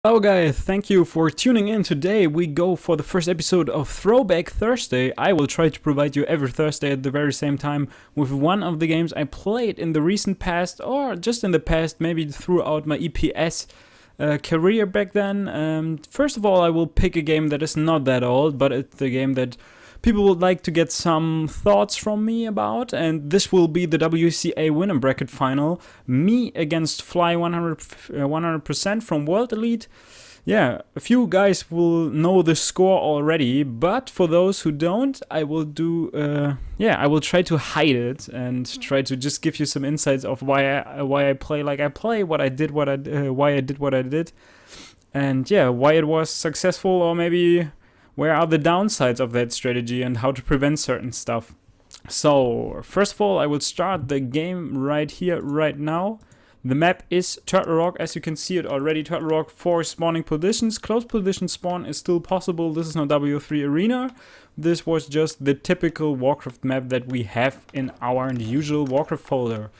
Hello guys, thank you for tuning in. Today we go for the first episode of Throwback Thursday. I will try to provide you every Thursday at the very same time with one of the games I played in the recent past, or just in the past, maybe throughout my EPS career back then. First of all, I will pick a game that is not that old, but it's a game that people would like to get some thoughts from me about, and this will be the WCA winner bracket final. Me against Fly100 100% from World Elite. Yeah, a few guys will know the score already, but for those who don't, I will I will try to hide it and try to just give you some insights of why I play like I play, why I did what I did, and yeah, why it was successful, or maybe where are the downsides of that strategy and how to prevent certain stuff. So, first of all, I will start the game right here, right now. The map is Turtle Rock, as you can see it already. Turtle Rock, 4 spawning positions. Close position spawn is still possible. This is not W3 Arena. This was just the typical Warcraft map that we have in our usual Warcraft folder.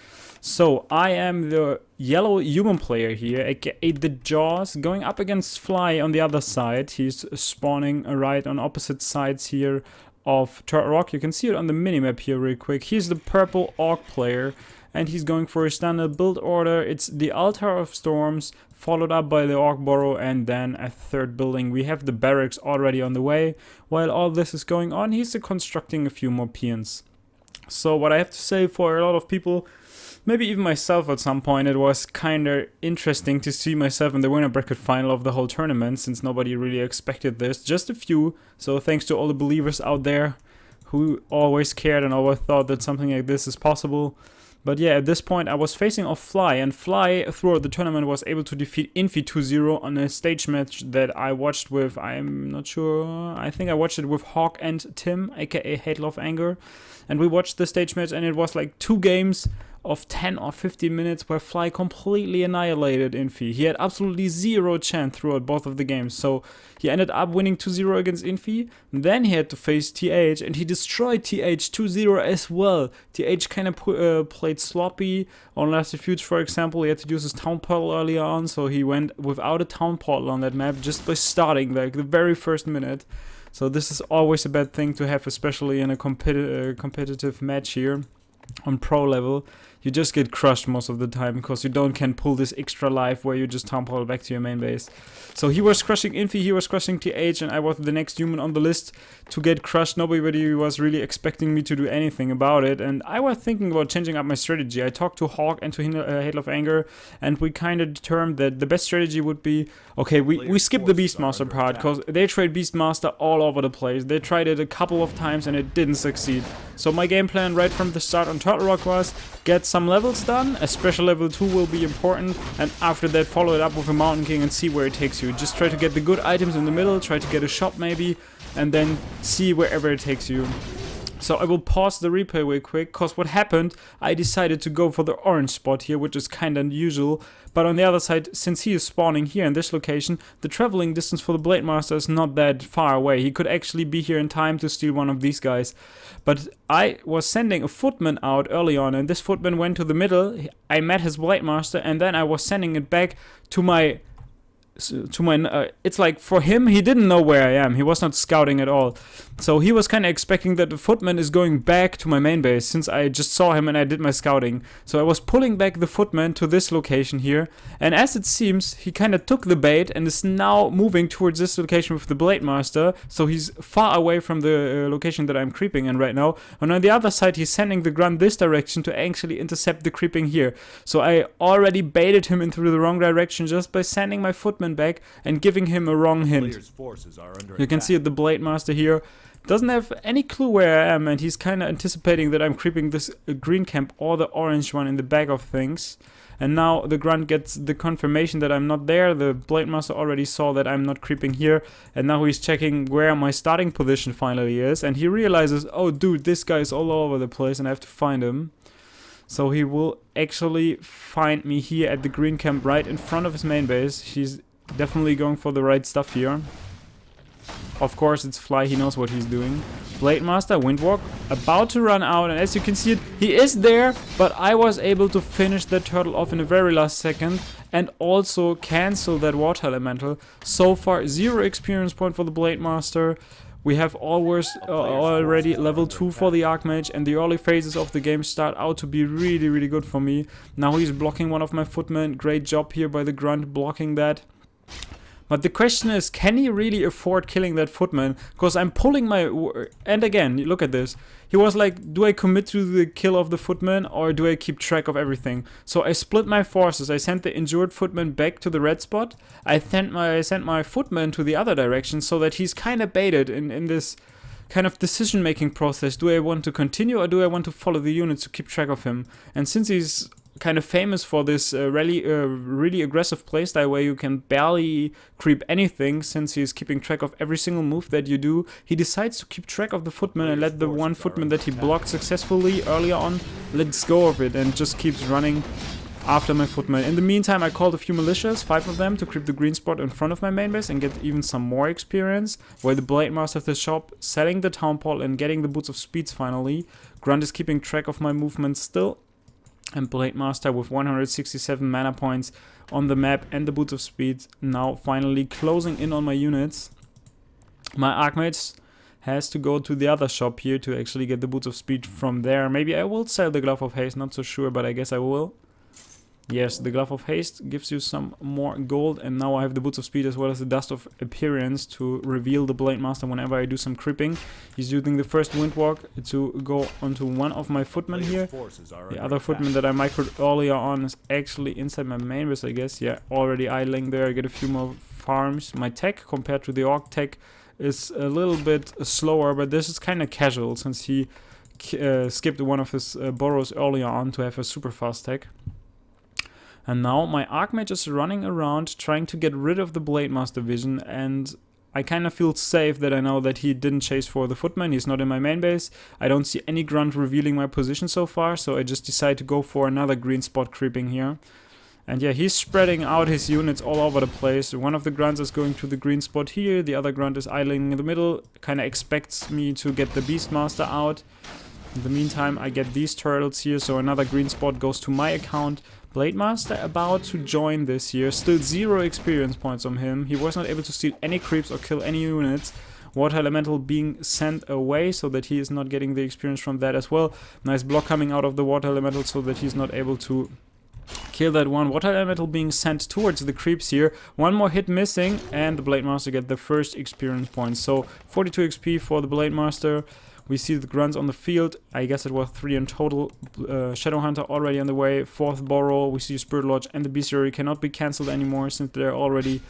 So, I am the yellow human player here, aka the YAWS, going up against Fly on the other side. He's spawning right on opposite sides here of Turtle Rock. You can see it on the minimap here real quick. He's the purple Orc player, and he's going for a standard build order. It's the Altar of Storms, followed up by the Orc Burrow, and then a third building. We have the barracks already on the way. While all this is going on, he's constructing a few more peons. So what I have to say, for a lot of people, maybe even myself at some point, it was kinda interesting to see myself in the winner bracket final of the whole tournament, since nobody really expected this. Just a few, so thanks to all the believers out there who always cared and always thought that something like this is possible. But yeah, at this point I was facing off Fly, and Fly throughout the tournament was able to defeat Infi 2-0 on a stage match that I watched with, I'm not sure, I think I watched it with Hawk and Tim, aka Hate Love Anger. And we watched the stage match, and it was like 2 games of 10 or 15 minutes where Fly completely annihilated Infi. He had absolutely zero chance throughout both of the games. So he ended up winning 2-0 against Infi. Then he had to face TH, and he destroyed TH 2-0 as well. TH kind of played sloppy on Last Refuge, for example. He had to use his town portal earlier on, so he went without a town portal on that map just by starting like the very first minute. So this is always a bad thing to have, especially in a competitive match here on pro level. You just get crushed most of the time because you can pull this extra life where you just town portal back to your main base. So he was crushing Infi, he was crushing TH, and I was the next human on the list to get crushed. Nobody was really expecting me to do anything about it, and I was thinking about changing up my strategy. I talked to Hawk and to Hate Love Anger, and we kind of determined that the best strategy would be, okay, we skip the Beastmaster part, because they tried Beastmaster all over the place. They tried it a couple of times and it didn't succeed. So my game plan right from the start on Turtle Rock was, get some levels done, a special level 2 will be important, and after that follow it up with a Mountain King and see where it takes you. Just try to get the good items in the middle, try to get a shop maybe, and then see wherever it takes you. So I will pause the replay real quick, because what happened, I decided to go for the orange spot here, which is kind of unusual. But on the other side, since he is spawning here in this location, the traveling distance for the Blade Master is not that far away. He could actually be here in time to steal one of these guys. But I was sending a footman out early on, and this footman went to the middle. I met his Blade Master, and then I was sending it back to my... it's like, for him, he didn't know where I am. He was not scouting at all. So he was kind of expecting that the footman is going back to my main base, since I just saw him and I did my scouting. So I was pulling back the footman to this location here, and as it seems, he kind of took the bait and is now moving towards this location with the Blade Master. So he's far away from the location that I'm creeping in right now. And on the other side, he's sending the grunt this direction to actually intercept the creeping here. So I already baited him into the wrong direction just by sending my footman back and giving him a wrong hint. You can see the Blade Master here doesn't have any clue where I am, and he's kind of anticipating that I'm creeping this green camp or the orange one in the back of things. And now the grunt gets the confirmation that I'm not there. The Blade Master already saw that I'm not creeping here, and now he's checking where my starting position finally is, and he realizes, oh dude, this guy is all over the place and I have to find him. So he will actually find me here at the green camp right in front of his main base. He's definitely going for the right stuff here. Of course, it's Fly, he knows what he's doing. Blade Master, Windwalk, about to run out, and as you can see it, he is there, but I was able to finish that turtle off in the very last second and also cancel that water elemental. So far, 0 experience point for the Blade Master. We have already level 2 for the Archmage, and the early phases of the game start out to be really, really good for me. Now he's blocking one of my footmen. Great job here by the Grunt blocking that. But the question is, can he really afford killing that footman? Because I'm pulling my... And again, look at this. He was like, do I commit to the kill of the footman or do I keep track of everything? So I split my forces. I sent the injured footman back to the red spot. I sent my footman to the other direction so that he's kind of baited in this kind of decision-making process. Do I want to continue or do I want to follow the units to keep track of him? And since he's kind of famous for this really aggressive playstyle where you can barely creep anything, since he's keeping track of every single move that you do, he decides to keep track of the footman and let the one footman that he blocked successfully earlier on lets go of it and just keeps running after my footman. In the meantime, I called a few militias, 5 of them, to creep the green spot in front of my main base and get even some more experience, while the Blade Master of the shop selling the town pole and getting the boots of speeds finally. Grunt is keeping track of my movements still, and Blade Master with 167 mana points on the map and the boots of speed now finally closing in on my units. My Archmage has to go to the other shop here to actually get the boots of speed from there. Maybe I will sell the Glove of Haste, not so sure, but I guess I will. Yes, the Glove of Haste gives you some more gold, and now I have the Boots of Speed as well as the Dust of Appearance to reveal the Blade Master whenever I do some creeping. He's using the first Windwalk to go onto one of my footmen here. The other footman that I microed earlier on is actually inside my main base, I guess. Yeah, already idling there. I get a few more farms. My tech compared to the Orc tech is a little bit slower, but this is kind of casual since he skipped one of his burrows earlier on to have a super fast tech. And now my Archmage is running around trying to get rid of the Blade Master vision, and I kind of feel safe that I know that he didn't chase for the footman. He's not in my main base. I don't see any Grunt revealing my position so far, so I just decide to go for another green spot creeping here. And yeah, he's spreading out his units all over the place. One of the Grunts is going to the green spot here, the other Grunt is idling in the middle, kind of expects me to get the Beastmaster out. In the meantime, I get these turtles here, so another green spot goes to my account. Blade Master about to join this here, still 0 experience points on him. He was not able to steal any creeps or kill any units. Water Elemental being sent away so that he is not getting the experience from that as well. Nice block coming out of the Water Elemental so that he's not able to kill that one. Water Elemental being sent towards the creeps here. One more hit missing and the Blade Master get the first experience point. So 42 XP for the Blade Master. We see the Grunts on the field. I guess it was 3 in total. Shadowhunter already on the way. 4th Burrow. We see Spirit Lodge and the Bestiary cannot be cancelled anymore since they're already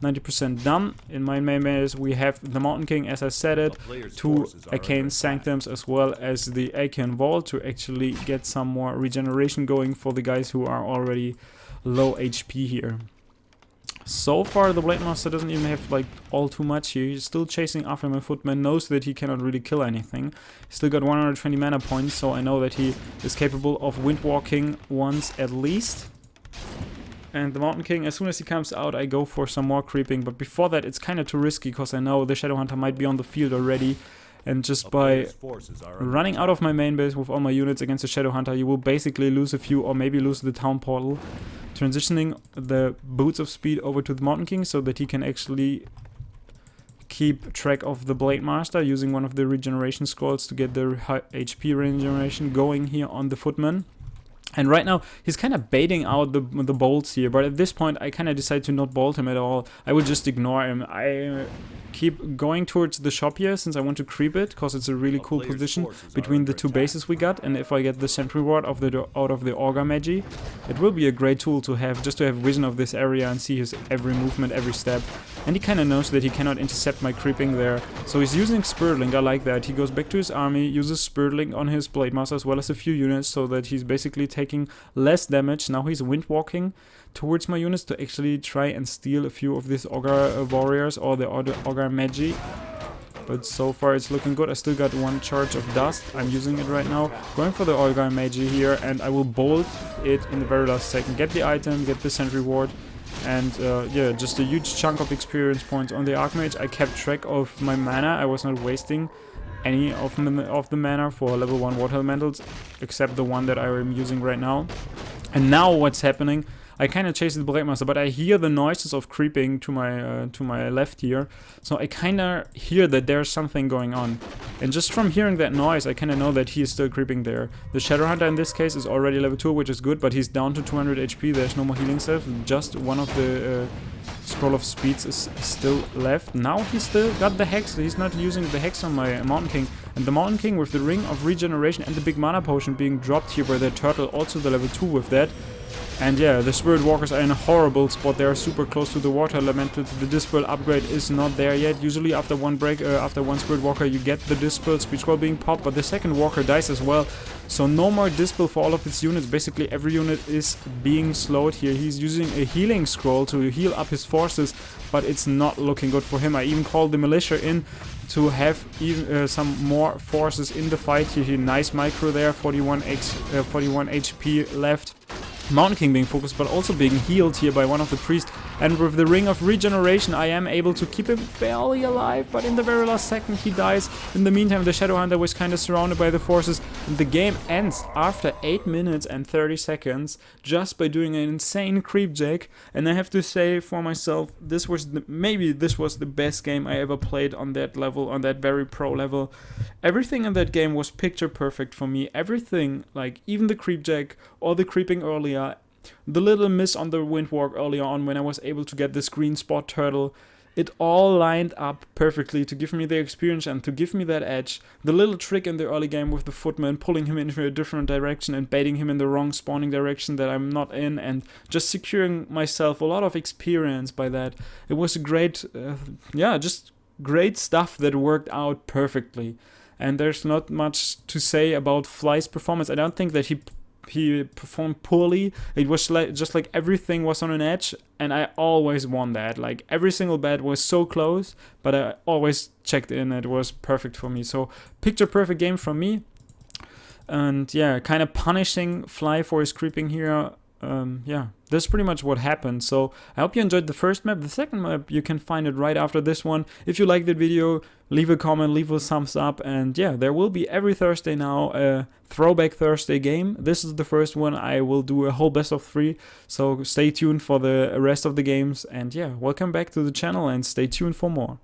90% done. In my main base we have the Mountain King, as I said it. 2 Arcane Sanctums as well as the Arcane Vault to actually get some more regeneration going for the guys who are already low HP here. So far the Blade Master doesn't even have like all too much here. He's still chasing after my footman, knows that he cannot really kill anything. Still got 120 mana points, so I know that he is capable of windwalking once at least. And the Mountain King, as soon as he comes out, I go for some more creeping. But before that, it's kind of too risky because I know the Shadowhunter might be on the field already. And just by running out of my main base with all my units against the Shadowhunter, you will basically lose a few or maybe lose the town portal. Transitioning the Boots of Speed over to the Mountain King so that he can actually keep track of the Blade Master using one of the regeneration scrolls to get the HP regeneration going here on the footman. And right now, he's kind of baiting out the bolts here, but at this point, I kind of decide to not bolt him at all. I will just ignore him. I keep going towards the shop here, since I want to creep it, because it's a really cool position between the 2 bases we got. And if I get the sentry ward out of the Augur Magi, it will be a great tool to have, just to have vision of this area and see his every movement, every step. And he kind of knows that he cannot intercept my creeping there. So he's using Spirit Link, I like that. He goes back to his army, uses Spirit Link on his Blade Master as well as a few units, so that he's basically taking less damage. Now he's windwalking towards my units to actually try and steal a few of these Augur warriors or the Augur Magi. But so far it's looking good. I still got 1 charge of dust. I'm using it right now. Going for the Augur Magi here, and I will bolt it in the very last second. Get the item, get the sentry ward, And yeah, just a huge chunk of experience points on the Archmage. I kept track of my mana. I was not wasting any of the mana for level 1 Water Elementals, except the one that I am using right now. And now what's happening, I kind of chase the Breakmaster, but I hear the noises of creeping to my left here. So I kind of hear that there's something going on. And just from hearing that noise, I kind of know that he is still creeping there. The Shadowhunter in this case is already level 2, which is good, but he's down to 200 HP. There's no more healing stuff. Just one of the Scroll of Speeds is still left. Now he's still got the Hex. He's not using the Hex on my Mountain King. And the Mountain King with the Ring of Regeneration and the big mana potion being dropped here by the Turtle, also the level 2 with that. And yeah, the Spirit Walkers are in a horrible spot. They are super close to the Water Elemental. The Dispel upgrade is not there yet. Usually after one Spirit Walker you get the Dispel Speed Scroll being popped, but the second Walker dies as well. So no more Dispel for all of its units. Basically every unit is being slowed here. He's using a healing scroll to heal up his forces, but it's not looking good for him. I even called the Militia in to have even some more forces in the fight here. Nice micro there, 41 HP left. Mountain King being focused, but also being healed here by one of the priests. And with the Ring of Regeneration, I am able to keep him barely alive, but in the very last second he dies. In the meantime, the Shadowhunter was kind of surrounded by the forces, and the game ends after 8 minutes and 30 seconds just by doing an insane creep jack. And I have to say for myself, maybe this was the best game I ever played on that level, on that very pro level. Everything in that game was picture perfect for me. Everything, like even the creep jack or the creeping earlier, the little miss on the Windwalk earlier on when I was able to get this green spot turtle, it all lined up perfectly to give me the experience and to give me that edge. The little trick in the early game with the Footman, pulling him into a different direction and baiting him in the wrong spawning direction that I'm not in, and just securing myself a lot of experience by that. It was a great, just great stuff that worked out perfectly. And there's not much to say about Fly's performance. I don't think that he performed poorly. It was just like everything was on an edge, and I always won that. Like every single bet was so close, but I always checked in. It was perfect for me. So picture perfect game from me. And yeah, kind of punishing Fly for his creeping here. Yeah, that's pretty much what happened. So I hope you enjoyed the first map. The second map, you can find it right after this one. If you liked the video, leave a comment, leave a thumbs up, and yeah, there will be every Thursday now a Throwback Thursday game. This is the first one. I will do a whole best of 3, so stay tuned for the rest of the games. And yeah, welcome back to the channel and stay tuned for more.